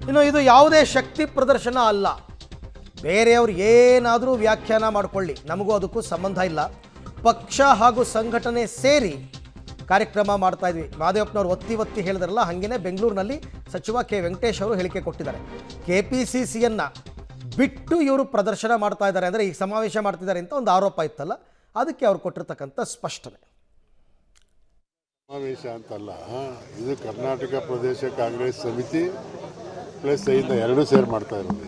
ಇನ್ನು ಇದು ಯಾವುದೇ ಶಕ್ತಿ ಪ್ರದರ್ಶನ ಅಲ್ಲ. ಬೇರೆಯವರು ಏನಾದರೂ ವ್ಯಾಖ್ಯಾನ ಮಾಡಿಕೊಳ್ಳಿ, ನಮಗೂ ಅದಕ್ಕೂ ಸಂಬಂಧ ಇಲ್ಲ. ಪಕ್ಷ ಹಾಗೂ ಸಂಘಟನೆ ಸೇರಿ ಕಾರ್ಯಕ್ರಮ ಮಾಡ್ತಾ ಇದ್ವಿ. ಮಹದೇವಪ್ಪನವರು ಒತ್ತಿ ಹೇಳಿದ್ರಲ್ಲ, ಹಾಗೇನೆ ಬೆಂಗಳೂರಿನಲ್ಲಿ ಸಚಿವ ಕೆ ವೆಂಕಟೇಶ್ ಅವರು ಹೇಳಿಕೆ ಕೊಟ್ಟಿದ್ದಾರೆ. KPCCಯನ್ನು ಬಿಟ್ಟು ಇವರು ಪ್ರದರ್ಶನ ಮಾಡ್ತಾ ಇದ್ದಾರೆ ಅಂದರೆ ಈಗ ಸಮಾವೇಶ ಮಾಡ್ತಿದ್ದಾರೆ ಅಂತ ಒಂದು ಆರೋಪ ಇತ್ತಲ್ಲ, ಅದಕ್ಕೆ ಅವ್ರು ಕೊಟ್ಟಿರ್ತಕ್ಕಂಥ ಸ್ಪಷ್ಟನೆ. ಸಮಾವೇಶ ಅಂತಲ್ಲ, ಇದು ಕರ್ನಾಟಕ ಪ್ರದೇಶ ಕಾಂಗ್ರೆಸ್ ಸಮಿತಿ ಪ್ಲಸ್ ಐದ ಎರಡೂ ಸೇರಿ ಮಾಡ್ತಾ ಇರೋದು.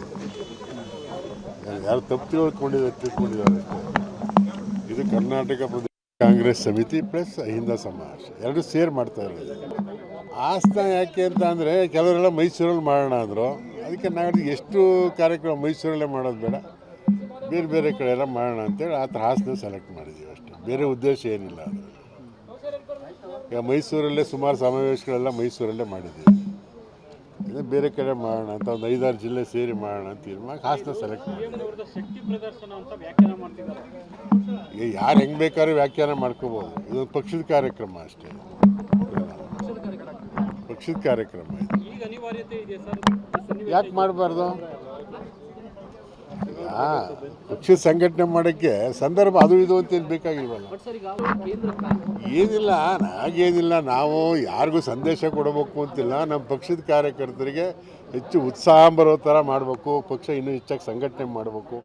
ಯಾರು ತಪ್ಪು ತಿಳ್ಕೊಂಡಿದ್ದಾರೆ ಇದು ಕರ್ನಾಟಕ ಪ್ರದೇಶ ಕಾಂಗ್ರೆಸ್ ಸಮಿತಿ ಪ್ಲಸ್ ಅಹಿಂದ ಸಮಾವೇಶ ಎರಡು ಸೇರಿ ಮಾಡ್ತಾ ಇರೋದು. ಆಸ್ಥಾನ ಯಾಕೆ ಅಂತ ಅಂದರೆ ಕೆಲವರೆಲ್ಲ ಮೈಸೂರಲ್ಲಿ ಮಾಡೋಣ ಅಂದರು. ಅದಕ್ಕೆ ನಾವು ಎಷ್ಟು ಕಾರ್ಯಕ್ರಮ ಮೈಸೂರಲ್ಲೇ ಮಾಡೋದು ಬೇಡ, ಬೇರೆ ಬೇರೆ ಕಡೆ ಎಲ್ಲ ಮಾಡೋಣ ಅಂತೇಳಿ ಆ ಥರ ಹಾಸನ ಸೆಲೆಕ್ಟ್ ಮಾಡಿದ್ದೀವಿ ಅಷ್ಟೇ, ಬೇರೆ ಉದ್ದೇಶ ಏನಿಲ್ಲ. ಅದು ಈಗ ಮೈಸೂರಲ್ಲೇ ಸುಮಾರು ಸಮಾವೇಶಗಳೆಲ್ಲ ಮೈಸೂರಲ್ಲೇ ಮಾಡಿದ್ದೀವಿ. ಇದು ಬೇರೆ ಕಡೆ ಮಾಡೋಣ ಅಂತ ಒಂದು 5-6 ಜಿಲ್ಲೆ ಸೇರಿ ಮಾಡೋಣ ಅಂತ ತೀರ್ಮಾನ ಹಾಸನ ಸೆಲೆಕ್ಟ್ ಮಾಡಿದ್ದೀವಿ. ಈಗ ಯಾರು ಹೆಂಗೆ ಬೇಕಾದ್ರೂ ವ್ಯಾಖ್ಯಾನ ಮಾಡ್ಕೋಬೋದು. ಇದೊಂದು ಪಕ್ಷದ ಕಾರ್ಯಕ್ರಮ ಅಷ್ಟೇ, ಪಕ್ಷದ ಕಾರ್ಯಕ್ರಮ ಇದು. ಯಾಕೆ ಮಾಡಬಾರ್ದು? ಪಕ್ಷದ ಸಂಘಟನೆ ಮಾಡೋಕ್ಕೆ ಸಂದರ್ಭ ಅದು ಇದು ಅಂತೇನು ಬೇಕಾಗಿಲ್ವಲ್ಲ. ಏನಿಲ್ಲ, ಹಾಗೇನಿಲ್ಲ, ನಾವು ಯಾರಿಗೂ ಸಂದೇಶ ಕೊಡಬೇಕು ಅಂತಿಲ್ಲ. ನಮ್ಮ ಪಕ್ಷದ ಕಾರ್ಯಕರ್ತರಿಗೆ ಹೆಚ್ಚು ಉತ್ಸಾಹ ಬರೋ ಥರ ಮಾಡಬೇಕು, ಪಕ್ಷ ಇನ್ನೂ ಹೆಚ್ಚಾಗಿ ಸಂಘಟನೆ ಮಾಡಬೇಕು.